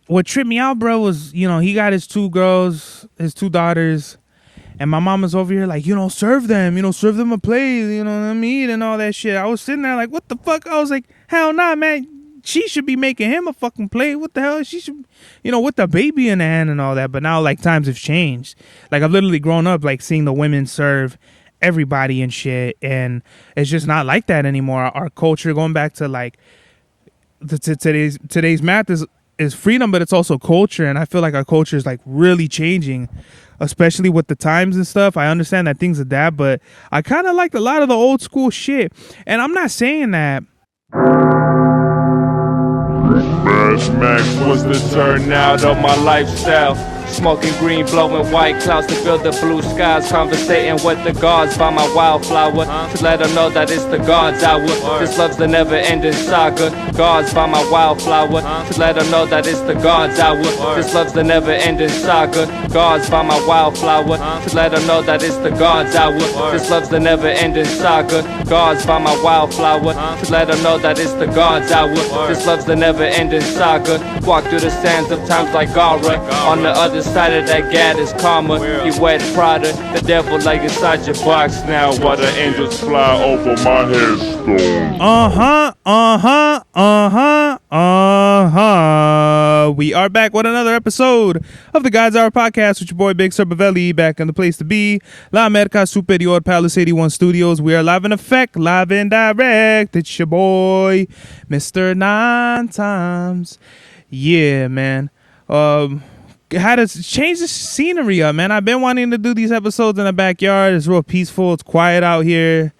what tripped me out, bro, was, he got his two girls, his two daughters, and my mama's over here like, serve them, serve them a plate, let me eat and all that shit. I was sitting there like, what the fuck? I was like, hell nah, man. She should be making him a fucking plate. What the hell? She should, with the baby in the hand and all that. But now, like, times have changed. Like, I've literally grown up, like, seeing the women serve everybody and shit. And it's just not like that anymore. Our culture, going back to, like, today's math is freedom, but it's also culture. And I feel like our culture is, like, really changing, especially with the times and stuff. I understand that things adapt, but I kind of liked a lot of the old school shit. And I'm not saying that Mad Max was the turnout of my lifestyle. Smoking green, blowing white clouds to build the blue skies. Conversating with the gods by my wildflower to let them know that it's the God's hour. This love's the never-ending saga. Gods by my wildflower to let them know that it's the God's hour. This love's the never-ending saga. Gods by my wildflower to let them know that it's the God's hour. This love's the never-ending saga. Gods by my wildflower to let them know that it's the God's hour. This love's the never-ending saga. Walk through the sands of times like Gara. On the other side of that gad is karma. You wet Prada, the devil like inside your box now. While the angels fly over my headstone. We are back with another episode of the God's Hour podcast with your boy Big Sir Bavelli, back in the place to be, La America Superior Palace 81 Studios. We are live in effect, live and direct. It's your boy, Mr. Nine Times. Yeah, man. Had to change the scenery up, man. I've been wanting to do these episodes in the backyard. It's real peaceful. It's quiet out here.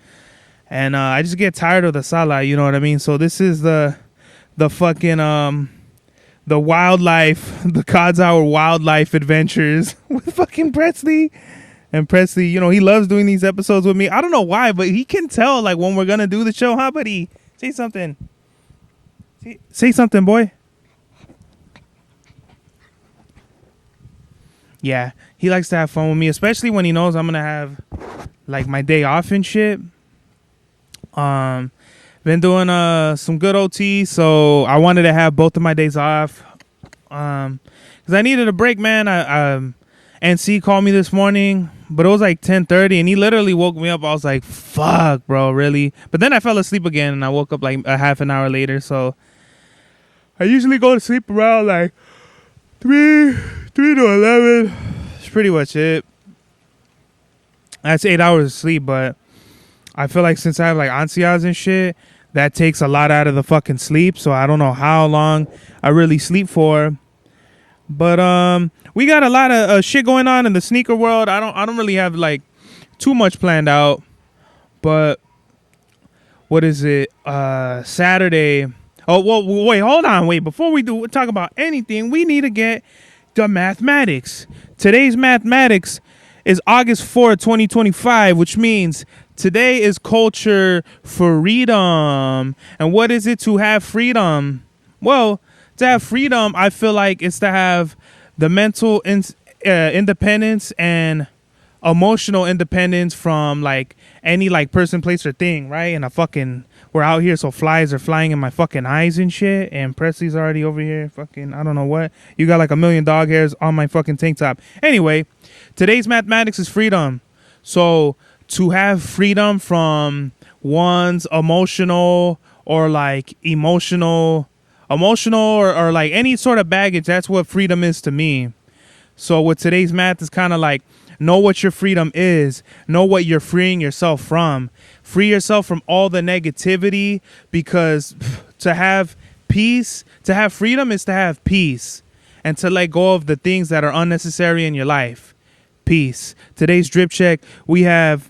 And I just get tired of the sala, you know what I mean? So this is the fucking the wildlife, the God's Hour wildlife adventures with fucking Presley. And Presley, he loves doing these episodes with me. I don't know why, but he can tell like when we're gonna do the show, huh, buddy? Say something. Say something, boy. Yeah, he likes to have fun with me, especially when he knows I'm gonna have like my day off and shit. Been doing some good OT, so I wanted to have both of my days off. Cause I needed a break, man. NC called me this morning, but it was like 10:30, and he literally woke me up. I was like, "Fuck, bro, really?" But then I fell asleep again, and I woke up like a half an hour later. So I usually go to sleep around like 3 to 11. It's pretty much it. That's 8 hours of sleep, but I feel like since I have like ansias and shit, that takes a lot out of the fucking sleep. So I don't know how long I really sleep for. But we got a lot of shit going on in the sneaker world. I don't really have like too much planned out. But what is it? Saturday. Oh, well, wait, hold on. Wait, before we talk about anything, we need to get the mathematics. Today's mathematics is August 4th, 2025, which means today is culture freedom. And what is it to have freedom? Well, to have freedom, I feel like it's to have the mental independence and emotional independence from like any like person, place, or thing, right? And we're out here, so flies are flying in my fucking eyes and shit. And Presley's already over here, fucking, I don't know what. You got like a million dog hairs on my fucking tank top. Anyway, today's mathematics is freedom. So to have freedom from one's emotional or like emotional or like any sort of baggage, that's what freedom is to me. So with today's math, is kind of like, know what your freedom is. Know what you're freeing yourself from. Free yourself from all the negativity, because to have peace, to have freedom is to have peace, and to let go of the things that are unnecessary in your life. Peace. Today's drip check, we have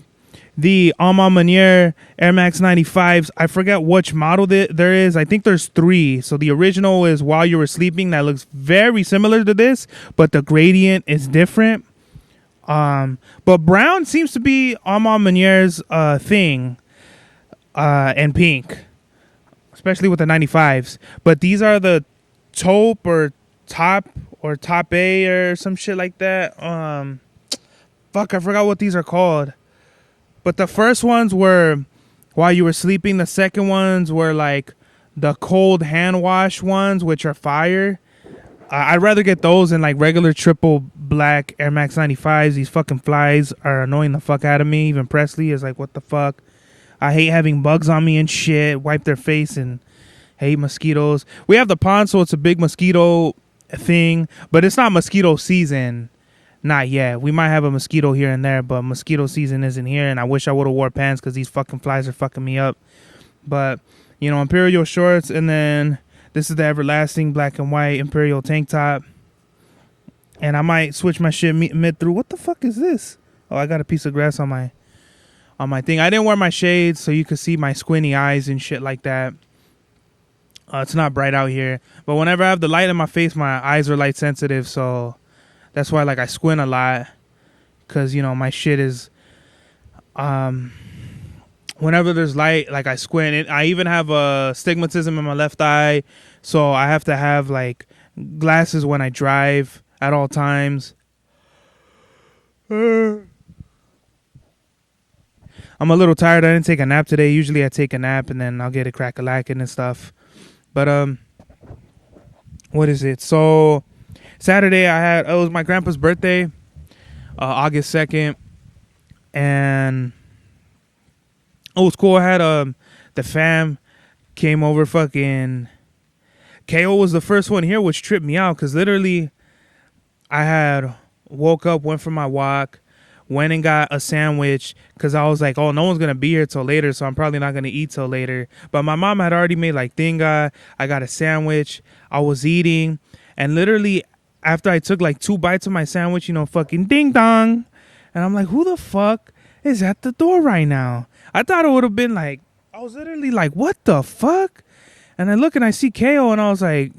the Alma Manier Air Max 95s. I forget which model there is. I think there's 3. So the original is While You Were Sleeping. That looks very similar to this, but the gradient is different. But brown seems to be Alma Manier's thing, and pink, especially with the 95s. But these are the taupe or top A or some shit like that. Fuck, I forgot what these are called. But the first ones were While You Were Sleeping. The second ones were like the cold hand wash ones, which are fire. I'd rather get those than like regular triple black Air Max 95s. These fucking flies are annoying the fuck out of me. Even Presley is like, what the fuck? I hate having bugs on me and shit. Wipe their face and hate mosquitoes. We have the pond, so it's a big mosquito thing, but it's not mosquito season. Not yet. We might have a mosquito here and there, but mosquito season isn't here, and I wish I would have wore pants because these fucking flies are fucking me up. But, you know, Imperial shorts, and then this is the everlasting black and white Imperial tank top. And I might switch my shit mid through. What the fuck is this? Oh, I got a piece of grass on my thing. I didn't wear my shades so you could see my squinty eyes and shit like that. It's not bright out here, but whenever I have the light in my face, my eyes are light sensitive, so that's why like I squint a lot, cause you know my shit is whenever there's light, like I squint. I even have a stigmatism in my left eye, so I have to have like glasses when I drive at all times. I'm a little tired. I didn't take a nap today. Usually I take a nap and then I'll get a crack-a-lackin' and stuff. But what is it? So Saturday it was my grandpa's birthday, August 2nd, and it was cool. I had the fam came over. Fucking KO was the first one here, which tripped me out because literally I had woke up, went for my walk, went and got a sandwich because I was like, oh, no one's going to be here till later, so I'm probably not going to eat till later. But my mom had already made like tinga. I got a sandwich. I was eating. And literally after I took like 2 bites of my sandwich, you know, fucking ding dong. And I'm like, who the fuck is at the door right now? I thought it would have been like, I was literally like, what the fuck? And I look and I see KO and I was like,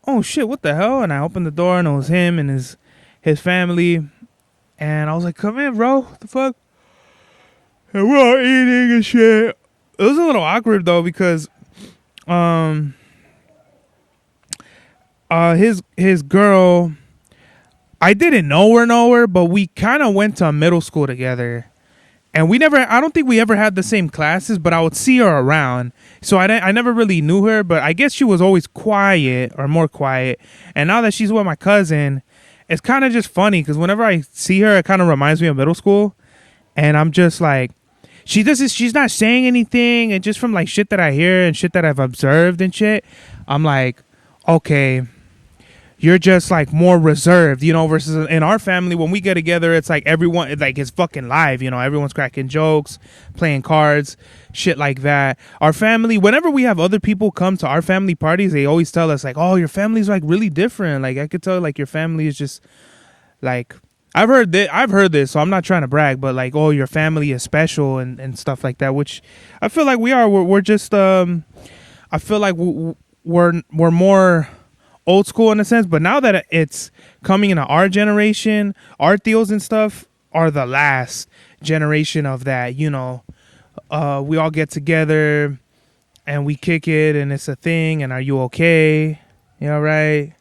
oh shit, what the hell? And I opened the door and it was him and his family. And I was like, come in, bro. What the fuck? And we're all eating and shit. It was a little awkward, though, because his girl, I didn't know her, but we kind of went to middle school together. And I don't think we ever had the same classes, but I would see her around. So I never really knew her, but I guess she was always quiet or more quiet. And now that she's with my cousin, it's kind of just funny because whenever I see her, it kind of reminds me of middle school. And I'm just like, she's not saying anything. And just from like shit that I hear and shit that I've observed and shit, I'm like, okay, you're just like more reserved, you know, versus in our family, when we get together, it's like everyone, it's fucking live, you know, everyone's cracking jokes, playing cards, shit like that. Our family, whenever we have other people come to our family parties, they always tell us like, oh, your family's like really different. Like I could tell like your family is just like, I've heard this, so I'm not trying to brag, but like, oh, your family is special and stuff like that, which I feel like we are. We're just, I feel like we're more old school in a sense, but now that it's coming into our generation, our tios and stuff are the last generation of that, you know. We all get together and we kick it and it's a thing, and are you okay? You all right?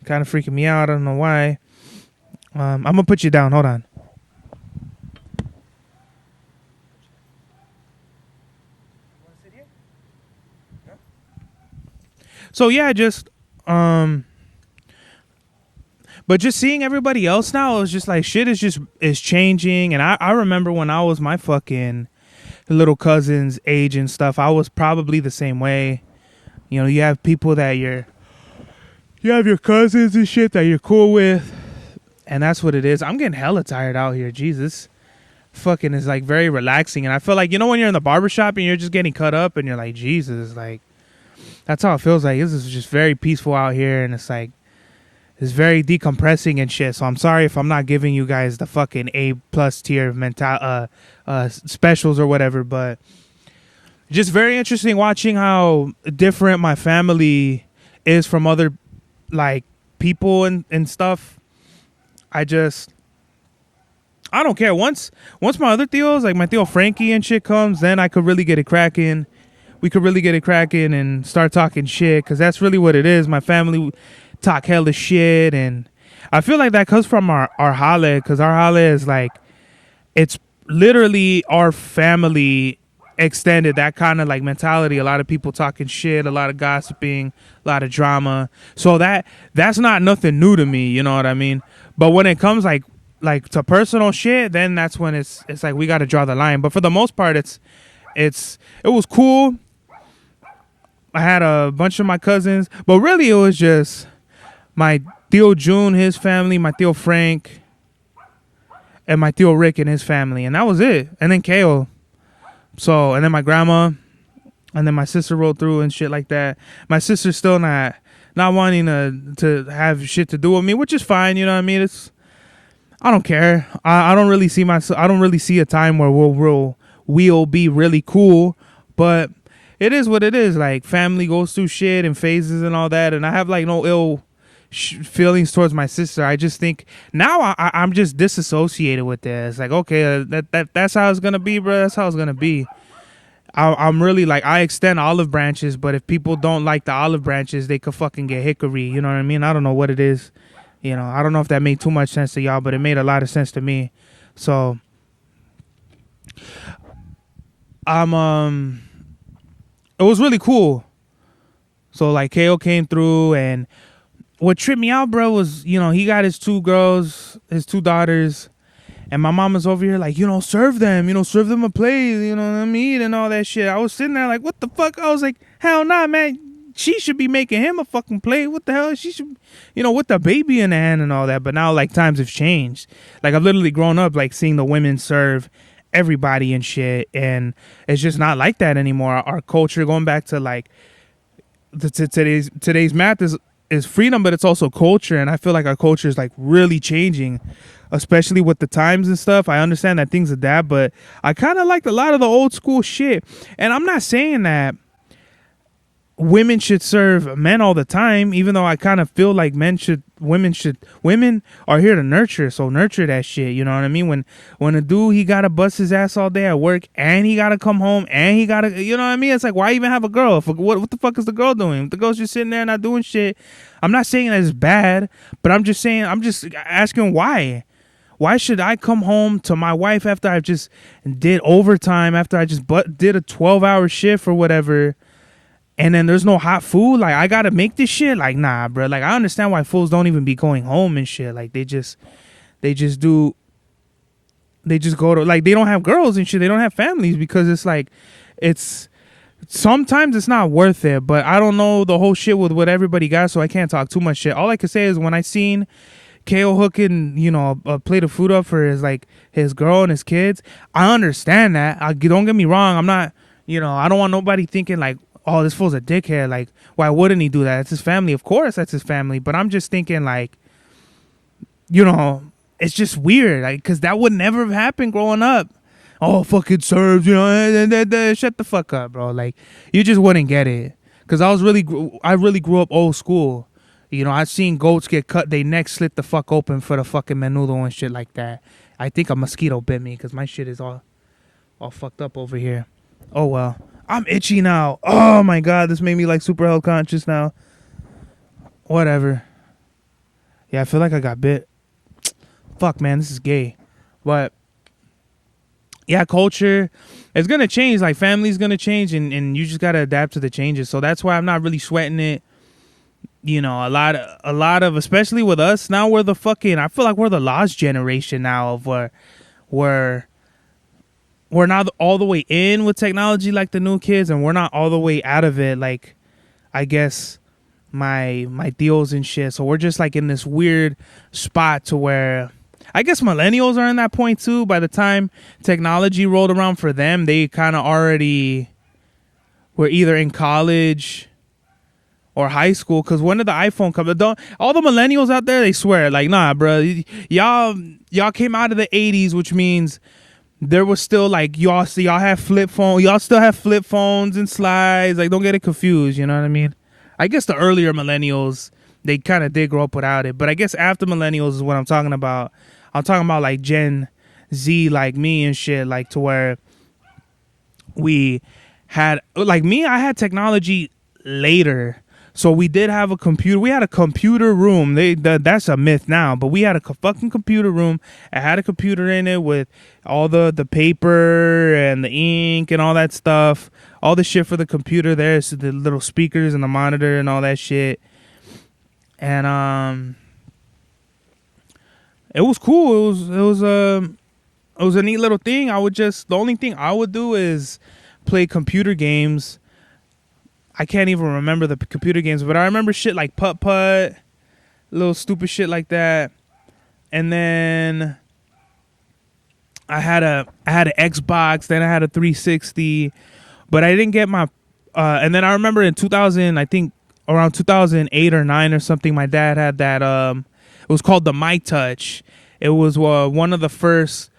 Kind of freaking me out. I don't know why. I'm gonna put you down. Hold on. So yeah, just but just seeing everybody else now, it's just like shit is changing. And I remember when I was my fucking little cousin's age and stuff, I was probably the same way. You know, you have people that you have your cousins and shit that you're cool with, and that's what it is. I'm getting hella tired out here. Jesus. Fucking is like very relaxing. And I feel like, you know, when you're in the barbershop and you're just getting cut up and you're like, Jesus, like, that's how it feels like. This is just very peaceful out here, and it's like, it's very decompressing and shit. So I'm sorry if I'm not giving you guys the fucking A+ tier specials or whatever, but just very interesting watching how different my family is from other like people and stuff. I don't care. Once my other tios, like my tio Frankie and shit comes, then I could really get it cracking. We could really get it cracking and start talking shit, because that's really what it is. My family talk hella shit, and I feel like that comes from our Hale, because our Hale is like, it's literally our family extended that kind of like mentality. A lot of people talking shit, a lot of gossiping, a lot of drama. So that's not nothing new to me, you know what I mean? But when it comes like to personal shit, then that's when it's like we got to draw the line. But for the most part, it was cool. I had a bunch of my cousins, but really it was just my Theo June, his family, my Theo Frank, and my Theo Rick and his family, and that was it. And then Kale. So, and then my grandma, and then my sister rolled through and shit like that. My sister's still not wanting to have shit to do with me, which is fine. You know what I mean? I don't care. I don't really see a time where we'll be really cool, but it is what it is. Like, family goes through shit and phases and all that, and I have like no ill feelings towards my sister. I just think now I'm just disassociated with this. Like, okay, that's how it's gonna be, bro. That's how it's gonna be. I'm really like, I extend olive branches, but if people don't like the olive branches, they could fucking get hickory. You know what I mean? I don't know what it is. You know, I don't know if that made too much sense to y'all, but it made a lot of sense to me. So it was really cool. So like KO came through, and what tripped me out, bro, was, you know, he got his two daughters, and my mama's over here like, you know, serve them a plate, you know, let me eat and all that shit. I was sitting there like, what the fuck? I was like, hell nah, man. She should be making him a fucking plate. What the hell? She should, you know, with the baby in the hand and all that. But now, like, times have changed. Like, I've literally grown up, like, seeing the women serve everybody and shit, and it's just not like that anymore. Our culture, going back to like today's math is freedom, but it's also culture, and I feel like our culture is like really changing, especially with the times and stuff. I understand that things adapt, but I kind of liked a lot of the old school shit. And I'm not saying that women should serve men all the time, even though I kind of feel like women are here to nurture, so nurture that shit, you know what I mean? When a dude, he gotta bust his ass all day at work, and he gotta come home, and he gotta, you know what I mean? It's like, why even have a girl? What the fuck is the girl doing? If the girl's just sitting there not doing shit, I'm not saying that it's bad, but I'm just asking why. Why should I come home to my wife after I just did overtime, after I just did a 12-hour shift or whatever, and then there's no hot food? Like, I gotta make this shit? Like, nah, bro. Like, I understand why fools don't even be going home and shit. Like, they just go to, like, they don't have girls and shit. They don't have families, because it's like, sometimes it's not worth it. But I don't know the whole shit with what everybody got, so I can't talk too much shit. All I can say is when I seen KO hooking, you know, a plate of food up for his girl and his kids, I understand that. Don't get me wrong. I'm not, you know, I don't want nobody thinking like, oh, this fool's a dickhead. Like, why wouldn't he do that? It's his family. Of course, that's his family. But I'm just thinking, like, you know, it's just weird. Like, because that would never have happened growing up. Oh, fucking serves, you know, shut the fuck up, bro. Like, you just wouldn't get it. Because I really grew up old school. You know, I've seen goats get cut, they neck slit the fuck open for the fucking menudo and shit like that. I think a mosquito bit me, because my shit is all fucked up over here. Oh, well. I'm itchy now. Oh my god, this made me like super health conscious now. Whatever. Yeah, I feel like I got bit. Fuck, man, this is gay. But yeah, culture is gonna change. Like, family's gonna change, and you just gotta adapt to the changes. So that's why I'm not really sweating it. You know, a lot of, especially with us now, we're the fucking, I feel like we're the lost generation now of we're not all the way in with technology like the new kids, and we're not all the way out of it like, I guess, my deals and shit. So we're just like in this weird spot to where I guess millennials are in that point too. By the time technology rolled around for them, they kind of already were either in college or high school. Because when did the iPhone come? All the millennials out there, they swear like, nah, bro, y'all came out of the 80s, which means there was still like, y'all have flip phone. Y'all still have flip phones and slides. Like, don't get it confused. You know what I mean? I guess the earlier millennials, they kind of did grow up without it. But I guess after millennials is what I'm talking about. I'm talking about like Gen Z, like me and shit, like to where we had, like me, I had technology later. So we did have a computer. We had a computer room. That's a myth now, but we had a fucking computer room. It had a computer in it with all the paper and the ink and all that stuff. All the shit for the computer there. So the little speakers and the monitor and all that shit. And it was cool. It was a neat little thing. The only thing I would do is play computer games. I can't even remember the computer games, but I remember shit like putt-putt, little stupid shit like that. And then I had an Xbox, then I had a 360, but I didn't get my. And then I remember in 2000, I think around 2008 or 9 or something, my dad had that. It was called the My Touch. It was one of the first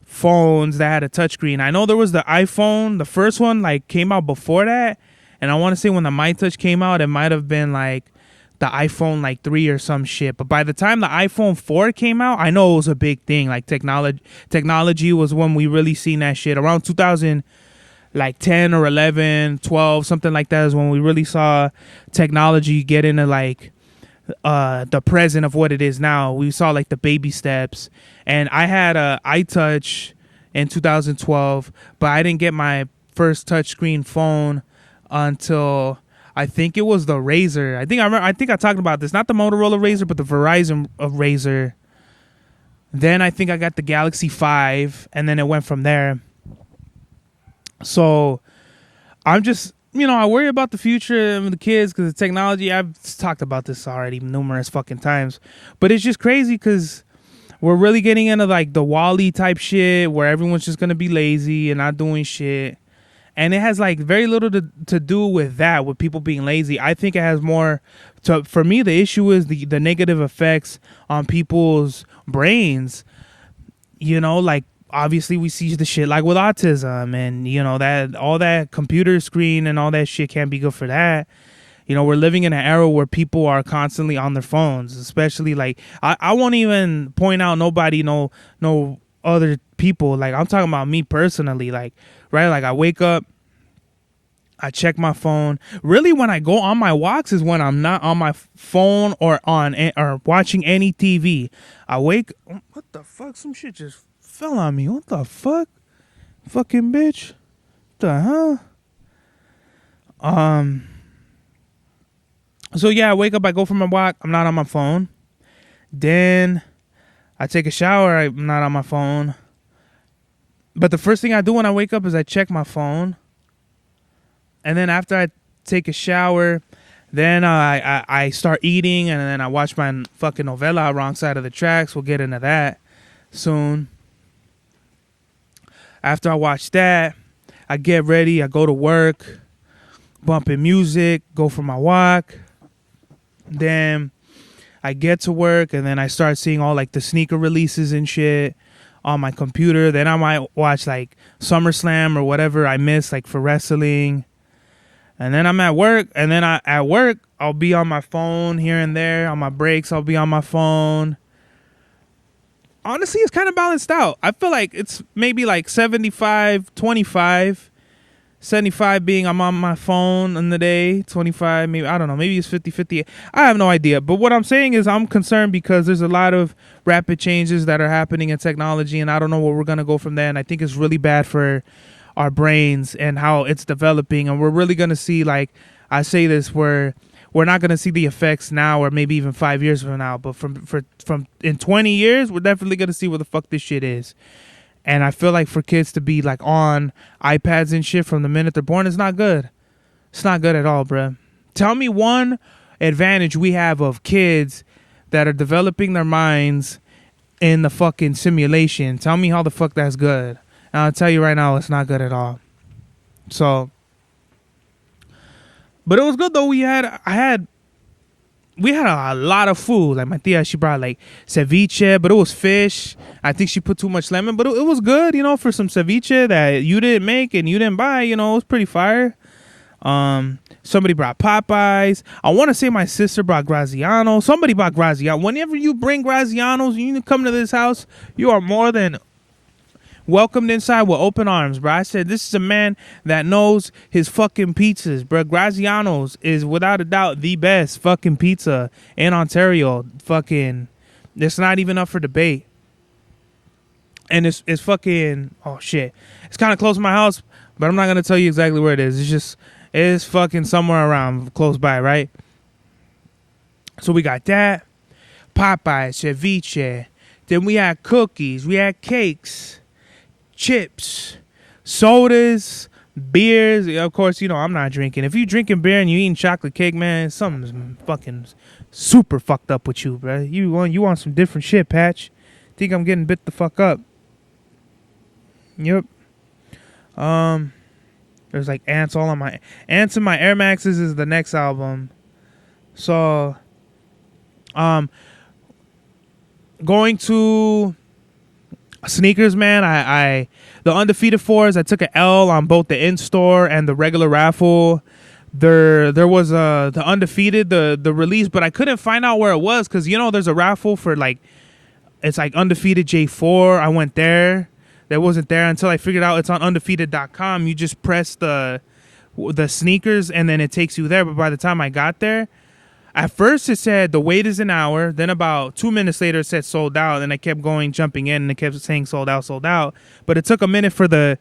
phones that had a touchscreen. I know there was the iPhone. The first one like came out before that. And I want to say when the My Touch came out, it might have been like the iPhone like 3 or some shit. But by the time the iPhone 4 came out, I know it was a big thing. Like technology was when we really seen that shit. Around 2000, like 10 or 11, 12, something like that is when we really saw technology get into like the present of what it is now. We saw like the baby steps. And I had a iTouch in 2012, but I didn't get my first touchscreen phone until I think it was the Razr. I think I talked about this, not the Motorola Razr, but the Verizon Razr. Then I think I got the Galaxy 5, and then it went from there. So I'm just, I worry about the future of the kids because the technology. I've talked about this already numerous fucking times, but it's just crazy because we're really getting into like the Wall-E type shit where everyone's just gonna be lazy and not doing shit. And it has like very little to do with that, with people being lazy. I think it has more to, for me, the issue is the negative effects on people's brains. Like obviously we see the shit like with autism and, that all that computer screen and all that shit can't be good for that. We're living in an era where people are constantly on their phones, especially like I won't even point out nobody, no other people. Like I'm talking about me personally, like, right? Like I wake up, I check my phone. Really, when I go on my walks is when I'm not on my phone or watching any TV. I wake. What the fuck? Some shit just fell on me. What the fuck? Fucking bitch. What the hell? So yeah, I wake up. I go for my walk. I'm not on my phone. Then I take a shower. I'm not on my phone. But the first thing I do when I wake up is I check my phone. And then after I take a shower, then I start eating, and then I watch my fucking novela, Wrong Side of the Tracks. We'll get into that soon. After I watch that, I get ready. I go to work, bumping music, go for my walk. Then I get to work, and then I start seeing all like the sneaker releases and shit on my computer. Then I might watch like SummerSlam or whatever I miss, like for wrestling. And then I'm at work, and then at work I'll be on my phone here and there. On my breaks I'll be on my phone. Honestly, it's kind of balanced out. I feel like it's maybe like 75-25. 75 being I'm on my phone in the day, 25 maybe, I don't know, maybe it's 50-50. I have no idea. But what I'm saying is I'm concerned because there's a lot of rapid changes that are happening in technology, and I don't know where we're going to go from there. And I think it's really bad for our brains and how it's developing. And we're really going to see, like I say this, we're not going to see the effects now or maybe even 5 years from now. But from in 20 years, we're definitely going to see where the fuck this shit is. And I feel like for kids to be like on iPads and shit from the minute they're born, it's not good. It's not good at all, bruh. Tell me one advantage we have of kids that are developing their minds in the fucking simulation. Tell me how the fuck that's good. And I'll tell you right now, it's not good at all. So, but it was good though. We had a lot of food. Like my tia, she brought like ceviche, but it was fish. I think she put too much lemon, but it was good, for some ceviche that you didn't make and you didn't buy. It was pretty fire. Somebody brought Popeyes. I want to say my sister brought Graziano. Somebody brought Graziano. Whenever you bring Grazianos, you come to this house, you are more than welcomed inside with open arms, bro. I said, this is a man that knows his fucking pizzas, bro. Graziano's is without a doubt the best fucking pizza in Ontario. Fucking, it's not even up for debate. And it's fucking, oh shit. It's kind of close to my house, but I'm not going to tell you exactly where it is. It's fucking somewhere around close by, right? So we got that. Popeyes, ceviche. Then we had cookies. We had cakes. Chips. Sodas. Beers. Of course, you know, I'm not drinking. If you drinking beer and you eating chocolate cake, man, something's fucking super fucked up with you, bro. You want some different shit, Patch. Think I'm getting bit the fuck up. Yep. There's like ants all on my ants in my Air Maxes is the next album. So going to sneakers, man. I the undefeated fours, I took an L on both the in-store and the regular raffle. There was the undefeated, the release, but I couldn't find out where it was because, you know, there's a raffle for like, it's like undefeated J4. I went there. That wasn't there until I figured out it's on undefeated.com. You just press the sneakers and then it takes you there. But by the time I got there, at first it said the wait is an hour. Then about 2 minutes later it said sold out. And I kept going, jumping in, and it kept saying sold out, sold out. But it took a minute for the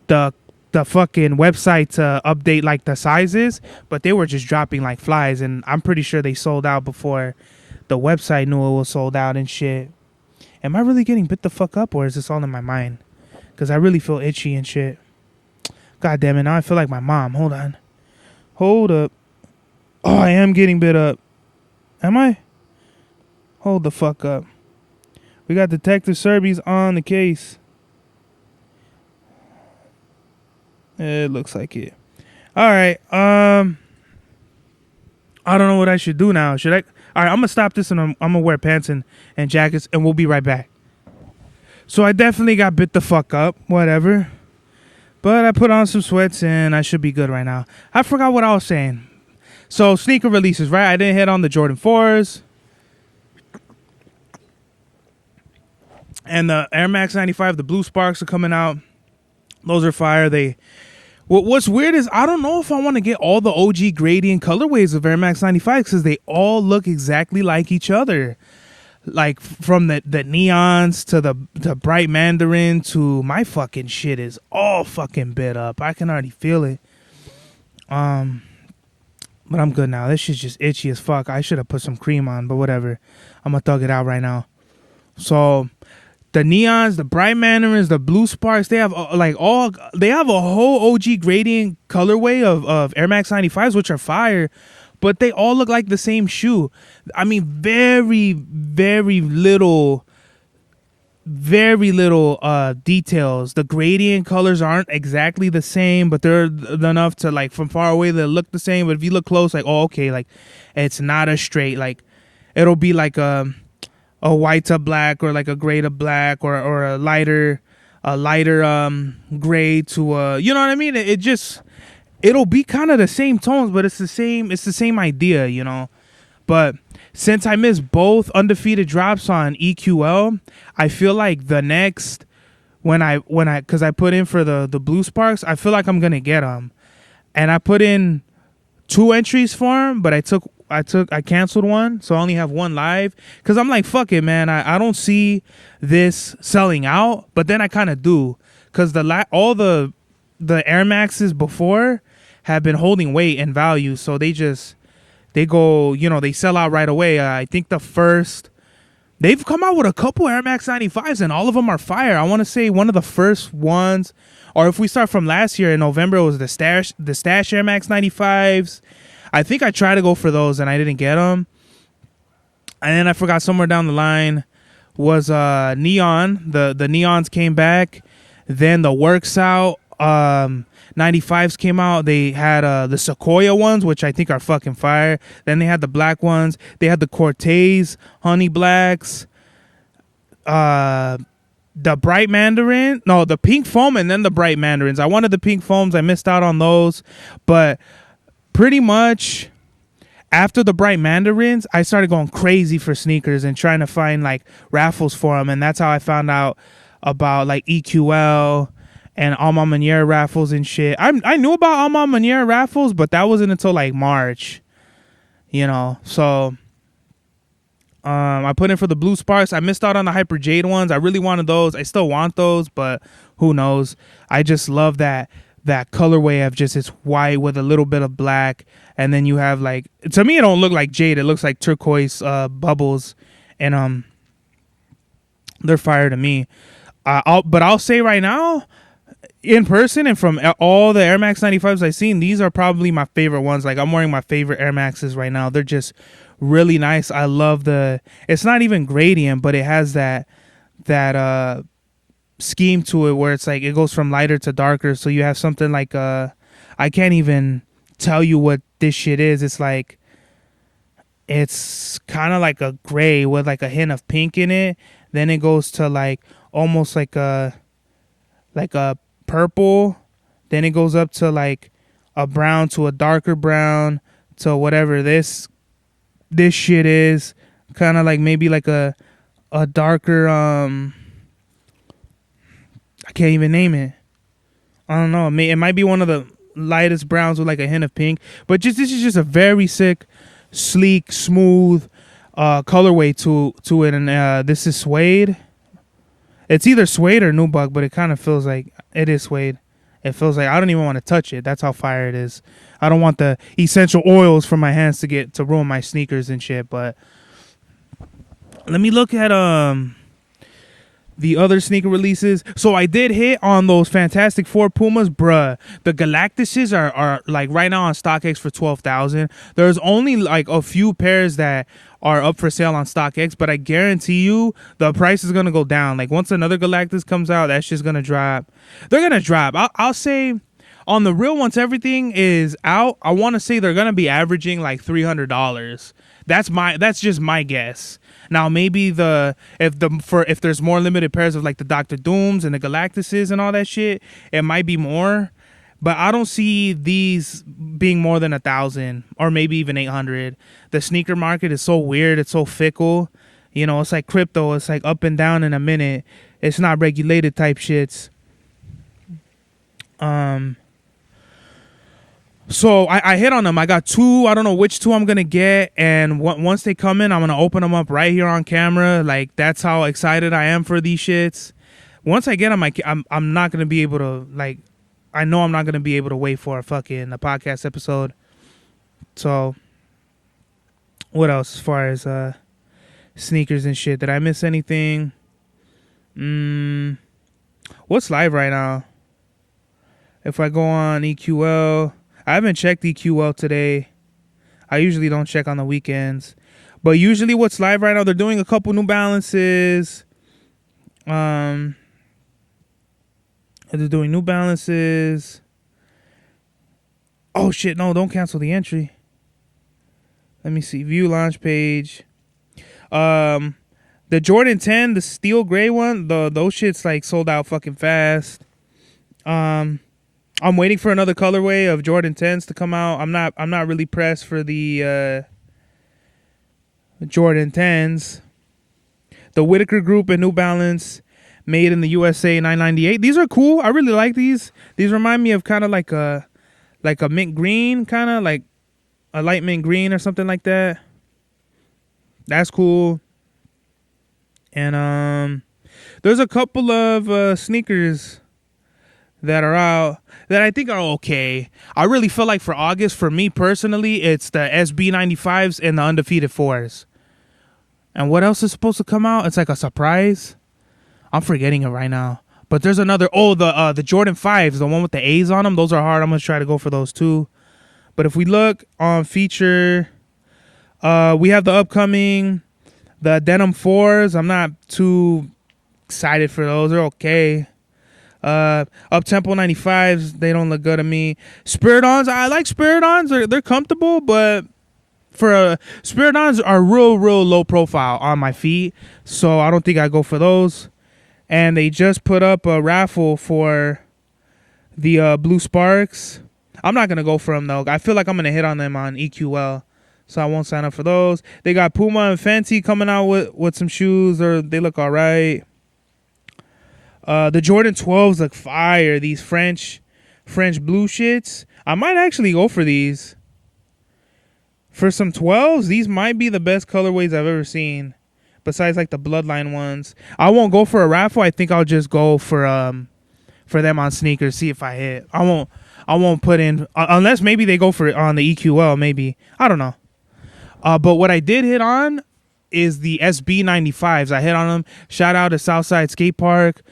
fucking website to update like the sizes. But they were just dropping like flies. And I'm pretty sure they sold out before the website knew it was sold out and shit. Am I really getting bit the fuck up, or is this all in my mind? Because I really feel itchy and shit. God damn it, now I feel like my mom. Hold on. Hold up. Oh, I am getting bit up. Am I? Hold the fuck up. We got Detective Serbies on the case. It looks like it. Alright, I don't know what I should do now. Should I? Alright, I'm going to stop this and I'm going to wear pants and jackets and we'll be right back. So I definitely got bit the fuck up, whatever. But I put on some sweats and I should be good right now. I forgot what I was saying. So sneaker releases, right? I didn't hit on the Jordan 4s. And the Air Max 95, the Blue Sparks are coming out. Those are fire. What's weird is I don't know if I want to get all the OG gradient colorways of Air Max 95 because they all look exactly like each other. Like from the neons to the bright mandarin to my fucking shit is all fucking bit up. I can already feel it. But I'm good now. This shit's just itchy as fuck. I should have put some cream on, but whatever. I'm gonna thug it out right now. So the neons, the bright mandarins, the blue sparks, they have they have a whole OG gradient colorway of Air Max 95s, which are fire. But they all look like the same shoe. I mean, very, very little details. The gradient colors aren't exactly the same, but they're enough to, like, from far away they look the same. But if you look close, like, oh, okay, like, it's not a straight, like, it'll be like a white to black or like a gray to black or a lighter gray to you know what I mean? It'll be kind of the same tones, but it's the same idea, you know. But since I missed both undefeated drops on EQL, I feel like the next because I put in for the Blue Sparks, I feel like I'm gonna get them, and I put in 2 entries for them, but I canceled one, so I only have 1 live because I'm like, fuck it, man. I don't see this selling out, but then I kind of do because all the Air Maxes before have been holding weight and value, so they go, you know, they sell out right away. I think they've come out with a couple Air Max 95s and all of them are fire. I want to say one of the first ones, or if we start from last year in November, it was the Stash Air Max 95s. I think I tried to go for those and I didn't get them. And then I forgot somewhere down the line was Neon. The Neons came back. Then the Works Out 95s came out. They had the Sequoia ones, which I think are fucking fire. Then they had the black ones. They had the Cortez Honey Blacks. The Bright Mandarin. No, the Pink Foam and then the Bright Mandarins. I wanted the Pink Foams. I missed out on those. But pretty much after the Bright Mandarins, I started going crazy for sneakers and trying to find like raffles for them. And that's how I found out about like EQL and Alma Manier raffles and shit. I knew about Alma Manier raffles, but that wasn't until like March, you know. So I put in for the Blue Sparks. I missed out on the Hyper Jade ones. I really wanted those. I still want those, but who knows? I just love that colorway of just it's white with a little bit of black, and then you have like, to me it don't look like jade. It looks like turquoise bubbles, and they're fire to me. I'll say right now, in person and from all the Air Max 95s I've seen, these are probably my favorite ones. Like, I'm wearing my favorite Air Maxes right now. They're just really nice. I love it's not even gradient, but it has that scheme to it where it's like it goes from lighter to darker. So you have something like I can't even tell you what this shit is. It's like, it's kind of like a gray with like a hint of pink in it. Then it goes to like almost like a purple. Then it goes up to like a brown to a darker brown to whatever this shit is. Kind of like maybe like a darker I can't even name it. I don't know. It might be one of the lightest browns with like a hint of pink. But this is just a very sick, sleek, smooth colorway to it. And this is suede. It's either suede or nubuck, but it kind of feels like it is suede. It feels like I don't even want to touch it. That's how fire it is. I don't want the essential oils from my hands to ruin my sneakers and shit. But let me look at the other sneaker releases. So I did hit on those Fantastic Four Pumas, bruh. The Galactuses are like right now on StockX for $12,000. There's only like a few pairs that are up for sale on StockX, but I guarantee you the price is gonna go down. Like, once another Galactus comes out, that's just gonna drop. They're gonna drop. I'll say on the real, once everything is out, I want to say they're gonna be averaging like $300. That's just my guess. Now maybe if there's more limited pairs of like the Dr. Dooms and the Galactuses and all that shit, it might be more. But I don't see these being more than 1,000 or maybe even 800. The sneaker market is so weird. It's so fickle. You know, it's like crypto. It's like up and down in a minute. It's not regulated type shits. So I hit on them. I got two. I don't know which two I'm going to get. And once they come in, I'm going to open them up right here on camera. Like, that's how excited I am for these shits. Once I get them, I'm not going to be able to, like, I know I'm not going to be able to wait for a podcast episode. So, what else as far as sneakers and shit? Did I miss anything? What's live right now? If I go on EQL... I haven't checked EQL today. I usually don't check on the weekends. But usually what's live right now, they're doing a couple New Balances. They're doing New Balances. Oh, shit. No, don't cancel the entry. Let me see. View launch page. The Jordan 10, the steel gray one, those shits like sold out fucking fast. I'm waiting for another colorway of Jordan 10s to come out. I'm not really pressed for the Jordan 10s. The Whitaker Group and New Balance made in the USA 998. These are cool. I really like these. These remind me of kind of like a mint green, kind of like a light mint green or something like that. That's cool. And there's a couple of sneakers that are out that I think are okay. I really feel like for August, for me personally, it's the SB95s and the Undefeated 4s. And what else is supposed to come out? It's like a surprise. I'm forgetting it right now. But there's another, the Jordan 5s, the one with the A's on them. Those are hard. I'm going to try to go for those too. But if we look on feature, we have the upcoming, the Denim 4s. I'm not too excited for those. They're okay. Up-tempo 95s, they don't look good to me. Spirit-Ons, I like Spirit-Ons. They're comfortable, but for Spirit-Ons are real low profile on my feet, so I don't think I go for those. And they just put up a raffle for the Blue Sparks. I'm not gonna go for them though. I feel like I'm gonna hit on them on EQL, so I won't sign up for those. They got Puma and Fenty coming out with some shoes, or they look all right. The Jordan 12s look fire. These French blue shits. I might actually go for these. For some 12s, these might be the best colorways I've ever seen. Besides like the Bloodline ones. I won't go for a raffle. I think I'll just go for them on sneakers. See if I hit. I won't put in unless maybe they go for it on the EQL. Maybe, I don't know. But what I did hit on is the SB95s. I hit on them. Shout out to Southside Skate Park.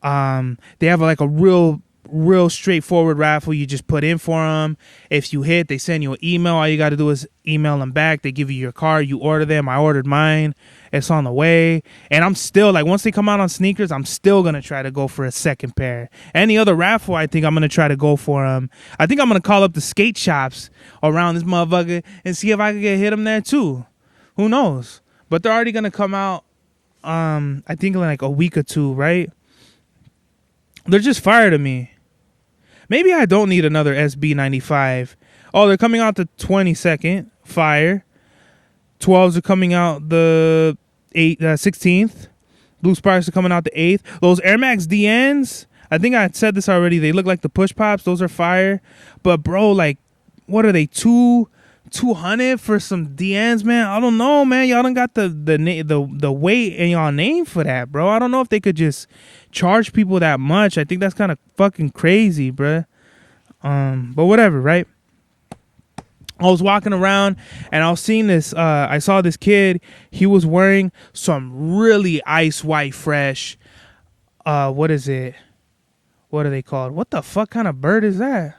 They have like a real straightforward raffle. You just put in for them. If you hit, they send you an email. All you got to do is email them back. They give you your card. You order them. I ordered mine. It's on the way. And I'm still like, once they come out on sneakers, I'm still going to try to go for a second pair. Any other raffle, I think I'm going to try to go for them. I think I'm going to call up the skate shops around this motherfucker and see if I can hit them there too. Who knows? But they're already going to come out, I think in like a week or two, right? They're just fire to me. Maybe I don't need another SB95. Oh, they're coming out the 22nd. Fire. 12s are coming out the 16th. Blue Sparks are coming out the 8th. Those Air Max DNs, I think I said this already. They look like the push pops. Those are fire. But bro, like, what are they? 200 for some DNs, man? I don't know, man. Y'all done got the weight in y'all name for that, bro. I don't know if they could just charge people that much. I think that's kind of fucking crazy, bruh. But whatever, right? I was walking around and I was seeing this. I saw this kid. He was wearing some really ice white fresh. What is it? What are they called? What the fuck kind of bird is that?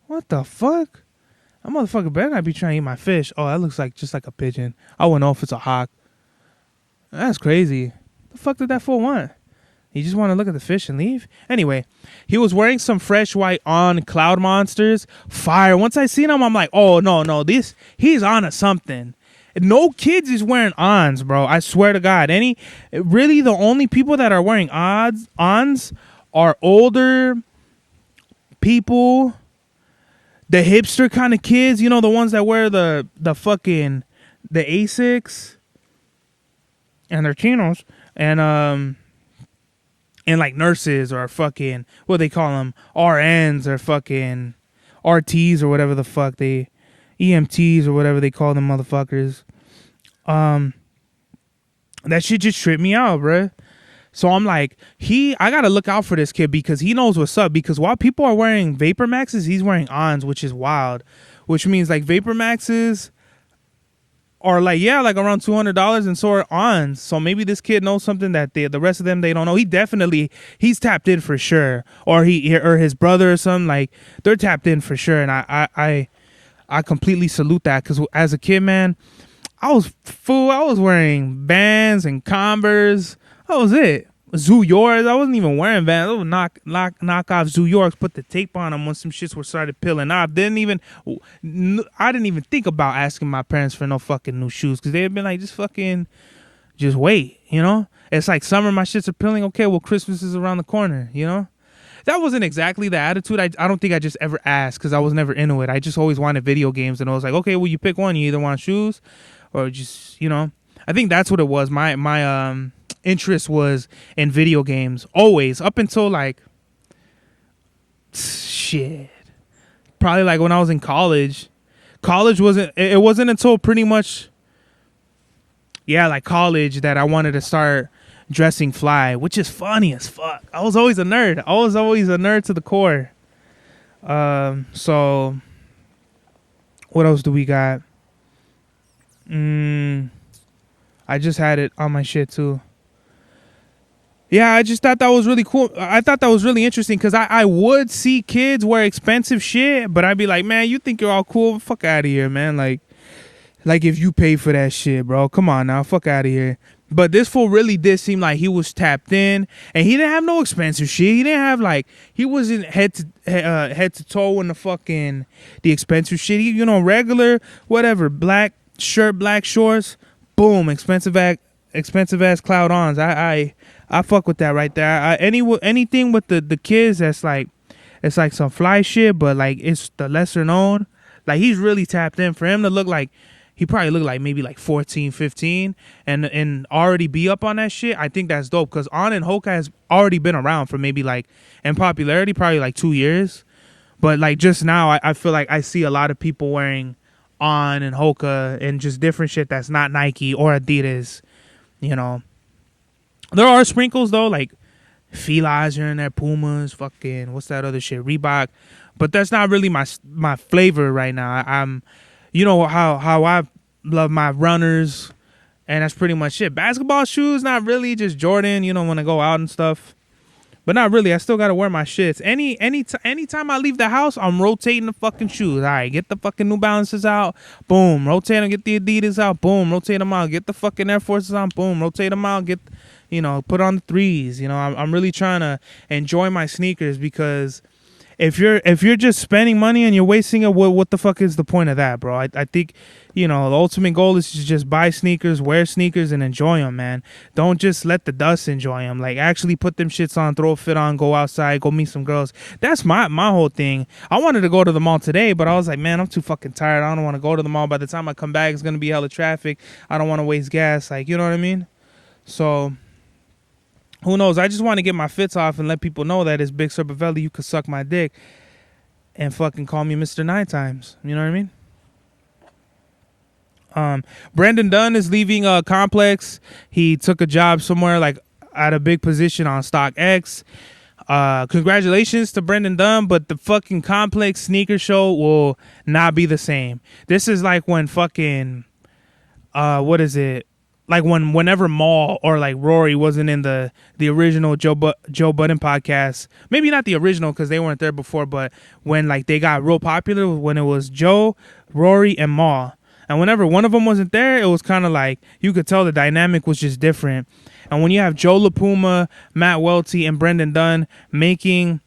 What the fuck? That motherfucker better not be trying to eat my fish. Oh, that looks like just like a pigeon. I wouldn't know if it's a hawk. That's crazy. The fuck did that fool want? He just want to look at the fish and leave? Anyway, he was wearing some fresh white on Cloud Monsters. Fire. Once I seen him, I'm like, oh, no. He's on to something. No kids is wearing ons, bro. I swear to God. Really, the only people that are wearing ons are older people, the hipster kind of kids, you know, the ones that wear the fucking, the Asics and their chinos, and like nurses or fucking, what they call them, RNs or fucking RTs or whatever the fuck EMTs or whatever they call them motherfuckers. That shit just tripped me out, bruh. So I'm like, I gotta look out for this kid because he knows what's up. Because while people are wearing Vapor Maxes, he's wearing ons, which is wild. Which means like Vapor Maxes are like, yeah, like around $200, and so are ons. So maybe this kid knows something that the rest of them, they don't know. He's tapped in for sure. Or his brother or something, like they're tapped in for sure. And I completely salute that, because as a kid, man, I was wearing Vans and Converse. That was it. Zoo Yorks. I wasn't even wearing Vans. Those knockoff Zoo Yorks. Put the tape on them when some shits were started peeling off. I didn't even think about asking my parents for no fucking new shoes, because they'd been like, just wait, you know? It's like summer, my shits are peeling. Okay, well, Christmas is around the corner, you know? That wasn't exactly the attitude. I don't think I just ever asked, because I was never into it. I just always wanted video games, and I was like, okay, well, you pick one. You either want shoes or just, you know? I think that's what it was. My interest was in video games always, up until like probably like when I was in college. It wasn't until pretty much like college that I wanted to start dressing fly, which is funny as fuck. I was always a nerd. To the core. So what else do we got? I just had it on my shit too. Yeah, I just thought that was really cool. I thought that was really interesting, because I would see kids wear expensive shit, but I'd be like, man, you think you're all cool? Fuck out of here, man. Like if you pay for that shit, bro. Come on now, fuck out of here. But this fool really did seem like he was tapped in, and he didn't have no expensive shit. He didn't have like, he wasn't head to toe in the expensive shit. He, you know, regular, whatever, black shirt, black shorts, boom, expensive ass Cloud Ons. I fuck with that right there. Anything with the kids that's like, it's like some fly shit, but like it's the lesser known. Like he's really tapped in. For him to look like he probably looked like maybe like 14, 15, and already be up on that shit. I think that's dope because On and Hoka has already been around for maybe like, in popularity, probably like 2 years. But like just now, I feel like I see a lot of people wearing On and Hoka and just different shit that's not Nike or Adidas, you know. There are sprinkles though, like Fila's are in there, Pumas, fucking, what's that other shit, Reebok. But that's not really my flavor right now. I'm, you know how I love my runners, and that's pretty much it. Basketball shoes, not really, just Jordan, you know, when I go out and stuff. But not really. I still gotta wear my shits. Anytime I leave the house, I'm rotating the fucking shoes. All right, get the fucking New Balances out. Boom. Rotate them. Get the Adidas out. Boom. Rotate them out. Get the fucking Air Forces on. Boom. Rotate them out. Get, you know, put on the threes. You know, I'm really trying to enjoy my sneakers because if you're just spending money and you're wasting it, what the fuck is the point of that, bro? I think, you know, the ultimate goal is to just buy sneakers, wear sneakers, and enjoy them, man. Don't just let the dust enjoy them. Like, actually put them shits on, throw a fit on, go outside, go meet some girls. That's my whole thing. I wanted to go to the mall today, but I was like, man, I'm too fucking tired. I don't want to go to the mall. By the time I come back, it's going to be hella traffic. I don't want to waste gas. Like, you know what I mean? So, who knows? I just want to get my fits off and let people know that it's Big Serpavelli. You could suck my dick and fucking call me Mr. 9 times. You know what I mean? Brendan Dunn is leaving Complex. He took a job somewhere like at a big position on StockX. Congratulations to Brendan Dunn, but the fucking Complex sneaker show will not be the same. This is like when fucking what is it? Like whenever Maul or like Rory wasn't in the original Joe Budden podcast. Maybe not the original because they weren't there before, but when like they got real popular when it was Joe, Rory, and Maul. And whenever one of them wasn't there, it was kind of like you could tell the dynamic was just different. And when you have Joe LaPuma, Matt Welty, and Brendan Dunn making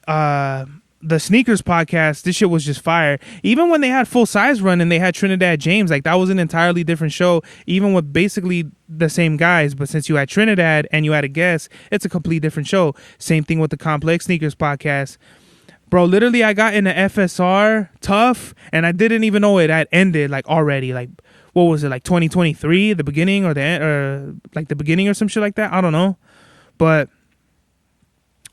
the Sneakers podcast, this shit was just fire. Even when they had Full Size Run and they had Trinidad James, like that was an entirely different show, even with basically the same guys. But since you had Trinidad and you had a guest, it's a complete different show. Same thing with the Complex Sneakers podcast. Bro, literally I got into FSR tough and I didn't even know it had ended like already. Like, what was it, like 2023, the beginning or the end, or like the beginning or some shit like that? I don't know. But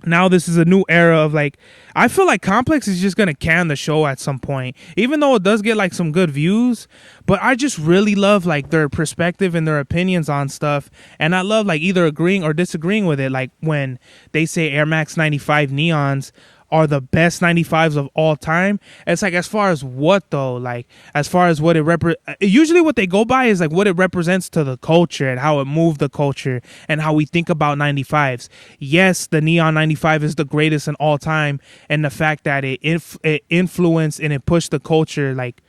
now this is a new era of like, I feel like Complex is just gonna can the show at some point, even though it does get like some good views. But I just really love like their perspective and their opinions on stuff, and I love like either agreeing or disagreeing with it. Like when they say Air Max 95 Neons are the best 95s of all time. It's like, as far as what though? Like, as far as what it usually what they go by is like what it represents to the culture and how it moved the culture and how we think about 95s. Yes, the Neon 95 is the greatest in all time, and the fact that it influenced and it pushed the culture like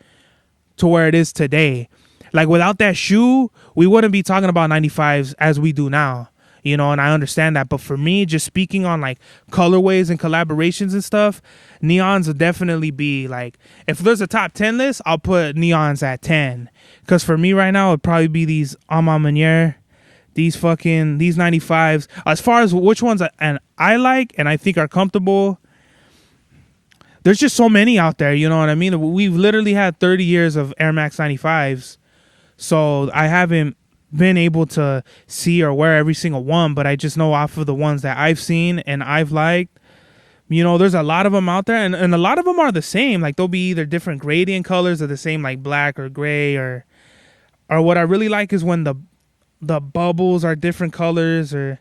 to where it is today. Like, without that shoe, we wouldn't be talking about 95s as we do now. You know, and I understand that. But for me, just speaking on like colorways and collaborations and stuff, Neons will definitely be like, if there's a top 10 list, I'll put Neons at 10. Because for me right now, it'd probably be these A Ma Maniere, these 95s. As far as which ones I like and I think are comfortable, there's just so many out there. You know what I mean? We've literally had 30 years of Air Max 95s. So I haven't been able to see or wear every single one, but I just know off of the ones that I've seen and I've liked, you know, there's a lot of them out there, and a lot of them are the same. Like, they'll be either different gradient colors or the same, like black or gray, or what I really like is when the bubbles are different colors, or,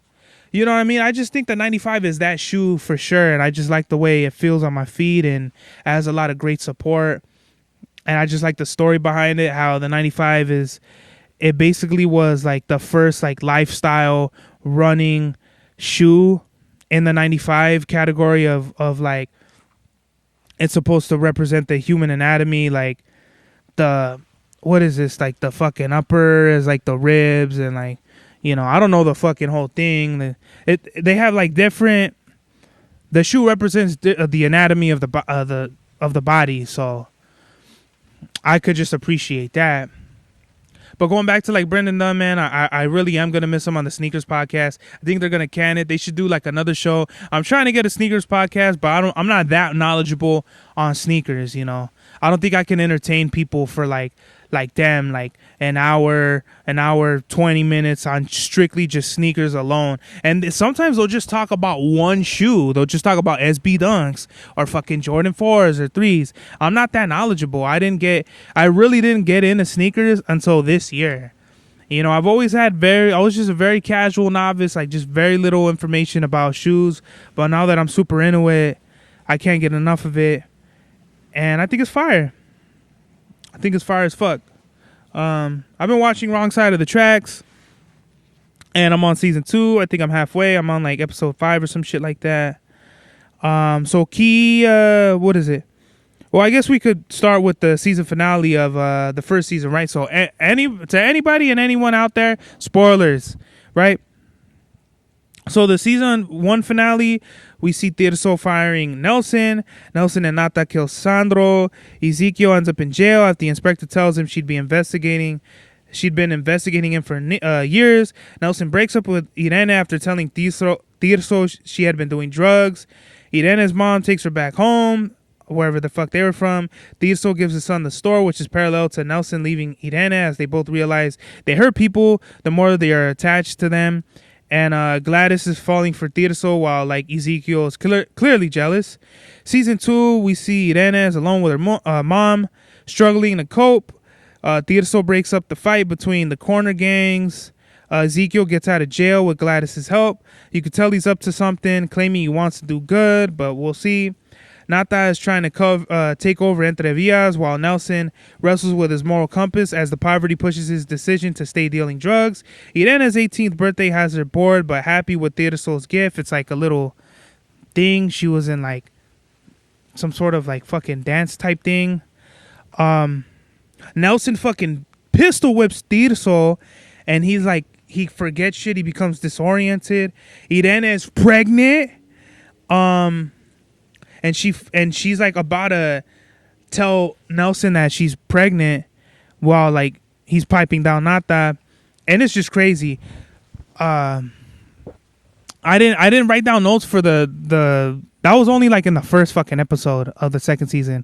you know what I mean? I just think the 95 is that shoe for sure, and I just like the way it feels on my feet, and it has a lot of great support, and I just like the story behind it, how the 95 is, it basically was like the first like lifestyle running shoe in the 95 category of like, it's supposed to represent the human anatomy. Like what is this? Like the fucking upper is like the ribs, and like, you know, I don't know the fucking whole thing. They have like different, the shoe represents the anatomy of the body. So I could just appreciate that. But going back to like Brendan Dunn, man, I really am going to miss him on the Sneakers podcast. I think they're going to can it. They should do like another show. I'm trying to get a Sneakers podcast, but I'm not that knowledgeable on sneakers, you know. I don't think I can entertain people for like like damn, like an hour 20 minutes on strictly just sneakers alone. And sometimes they'll just talk about one shoe. They'll just talk about SB Dunks or fucking Jordan 4s or 3s. I'm not that knowledgeable. I really didn't get into sneakers until this year. You know, I was just a very casual novice, like just very little information about shoes. But now that I'm super into it, I can't get enough of it. And I think it's fire. I think it's fire as fuck. I've been watching Wrong Side of the Tracks. And I'm on season 2. I think I'm halfway. I'm on like episode 5 or some shit like that. So what is it? Well, I guess we could start with the season finale of the first season, right? So to anybody and anyone out there, spoilers, right? So the season 1 finale, we see Tirso firing Nelson. Nelson and Nata kill Sandro. Ezekiel ends up in jail after the inspector tells him she'd been investigating him for years. Nelson breaks up with Irene after telling Tirso she had been doing drugs. Irene's mom takes her back home, wherever the fuck they were from. Tirso gives his son the store, which is parallel to Nelson leaving Irene, as they both realize they hurt people the more they are attached to them. And Gladys is falling for Tirso while like Ezekiel is clearly jealous. Season 2, we see Irene alone with her mom, struggling to cope. Tirso breaks up the fight between the corner gangs. Ezekiel gets out of jail with Gladys's help. You could tell he's up to something, claiming he wants to do good, but we'll see. Nata is trying to take over Entre Villas while Nelson wrestles with his moral compass as the poverty pushes his decision to stay dealing drugs. Irene's 18th birthday has her bored but happy with Tirso's gift. It's like a little thing. She was in like some sort of like fucking dance type thing. Nelson fucking pistol whips Tirso and he's like, he forgets shit. He becomes disoriented. Irene is pregnant. And she's like about to tell Nelson that she's pregnant while like he's piping down Nata, and it's just crazy. I didn't write down notes for the that was only like in the first fucking episode of the second season,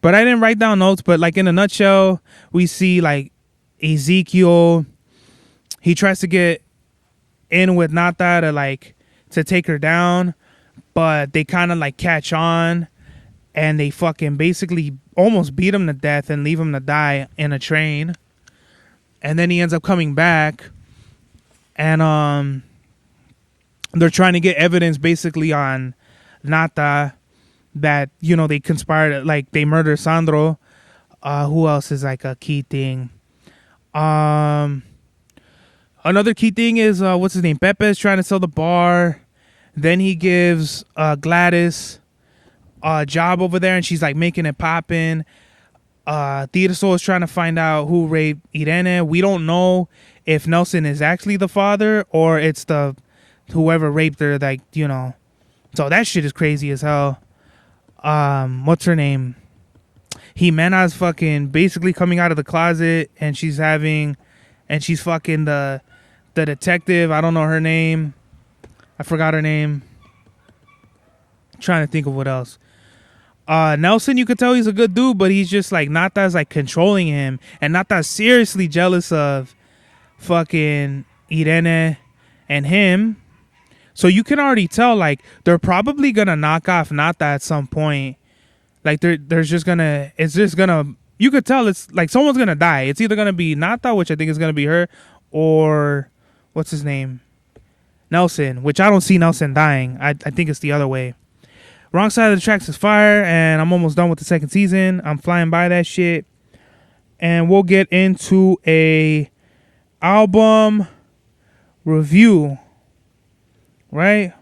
but I didn't write down notes. But like in a nutshell, we see like Ezekiel. He tries to get in with Nata to take her down. But they kind of like catch on and they fucking basically almost beat him to death and leave him to die in a train. And then he ends up coming back and they're trying to get evidence basically on Nata that, you know, they conspired, like they murdered Sandro. Who else is like a key thing? Another key thing is, what's his name? Pepe's trying to sell the bar. Then he gives Gladys a job over there, and she's like making it poppin'. Tirso is trying to find out who raped Irene. We don't know if Nelson is actually the father or it's the whoever raped her. Like, you know, so that shit is crazy as hell. What's her name? Jimena's fucking basically coming out of the closet, and she's fucking the detective. I don't know her name. I forgot her name. I'm trying to think of what else. Nelson, you could tell he's a good dude, but he's just like Nata's like controlling him, and Nata's seriously jealous of fucking Irene and him. So you can already tell like they're probably gonna knock off Nata at some point. Like it's just gonna. You could tell it's like someone's gonna die. It's either gonna be Nata, which I think is gonna be her, or what's his name? Nelson, which I don't see Nelson dying. I think it's the other way. Wrong Side of the Tracks is fire, and I'm almost done with the second season. I'm flying by that shit. And we'll get into a album review. Right?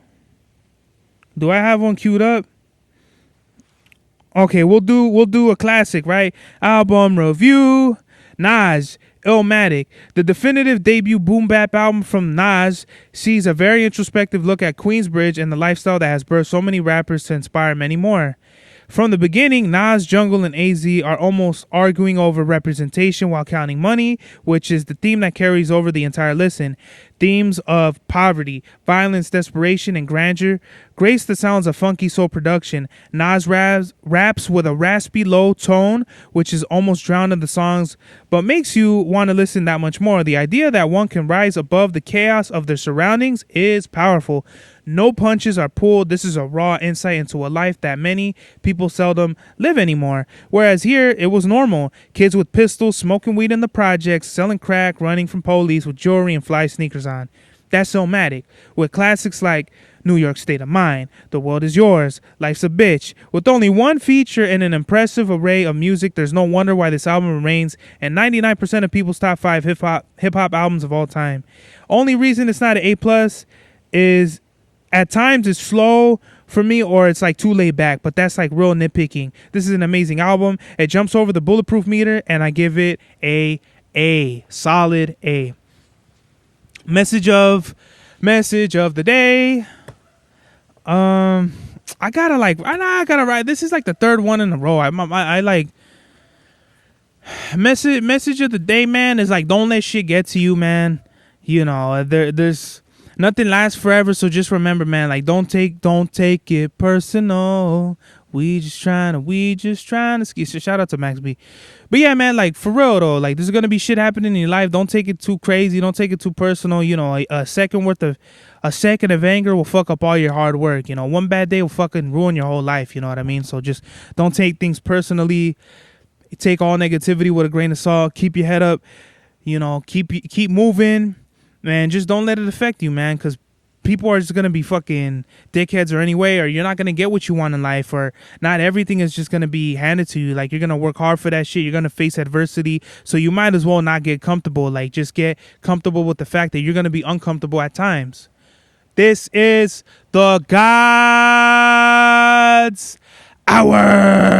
Do I have one queued up? Okay, we'll do a classic, right? Album review. Nas, Illmatic. The definitive debut boom bap album from Nas sees a very introspective look at Queensbridge and the lifestyle that has birthed so many rappers to inspire many more. From the beginning, Nas, Jungle, and AZ are almost arguing over representation while counting money, which is the theme that carries over the entire listen. Themes of poverty, violence, desperation, and grandeur grace the sounds of funky soul production. Nas raps with a raspy low tone, which is almost drowned in the songs, but makes you want to listen that much more. The idea that one can rise above the chaos of their surroundings is powerful. No punches are pulled. This is a raw insight into a life that many people seldom live anymore. Whereas here, it was normal. Kids with pistols, smoking weed in the projects, selling crack, running from police with jewelry and fly sneakers on. That's Illmatic, with classics like New York State of Mind, The World Is Yours, Life's a Bitch. With only one feature and an impressive array of music, there's no wonder why this album remains in 99% of people's top 5 hip-hop albums of all time. Only reason it's not an A+ is at times it's slow for me, or it's like too laid back, but that's like real nitpicking. This is an amazing album. It jumps over the bulletproof meter, and I give it a solid A. Message of the day. I gotta write. This is like the third one in a row. I like message of the day, man. Is like, don't let shit get to you, man. You know, there's nothing lasts forever, so just remember, man, like don't take it personal. We just trying to ski. So shout out to Max B. But yeah, man, like for real though, like there's gonna be shit happening in your life. Don't take it too crazy. Don't take it too personal. You know, a second of anger will fuck up all your hard work. You know, one bad day will fucking ruin your whole life. You know what I mean? So just don't take things personally. Take all negativity with a grain of salt. Keep your head up. You know, keep moving. Man, just don't let it affect you, man, because people are just going to be fucking dickheads or anyway, or you're not going to get what you want in life, or not everything is just going to be handed to you. Like, you're going to work hard for that shit. You're going to face adversity, so you might as well not get comfortable. Like, just get comfortable with the fact that you're going to be uncomfortable at times. This is the God's Hour.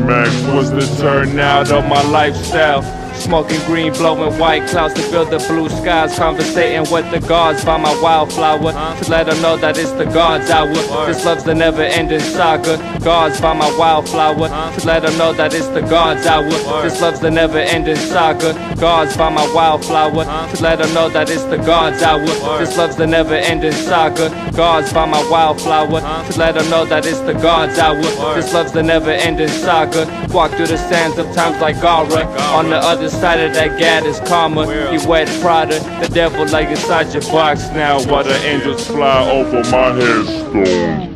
Max was the turnout of my lifestyle. Smoking green, blowing white clouds to build the blue skies. Conversating with the gods by my wildflower to let them know that it's the God's hour. This love's the never-ending saga. Gods by my wildflower to let them know that it's the God's hour. This love's the never-ending saga. Gods by my wildflower to let them know that it's the God's hour. This love's the never-ending saga. Gods by my wildflower to let them know that it's the God's hour. This love's the never-ending saga. Walk through the sands of times like Gara. On the other side of that gad is karma. You wet Prada, the devil like inside your box now. While the angels fly over my headstone.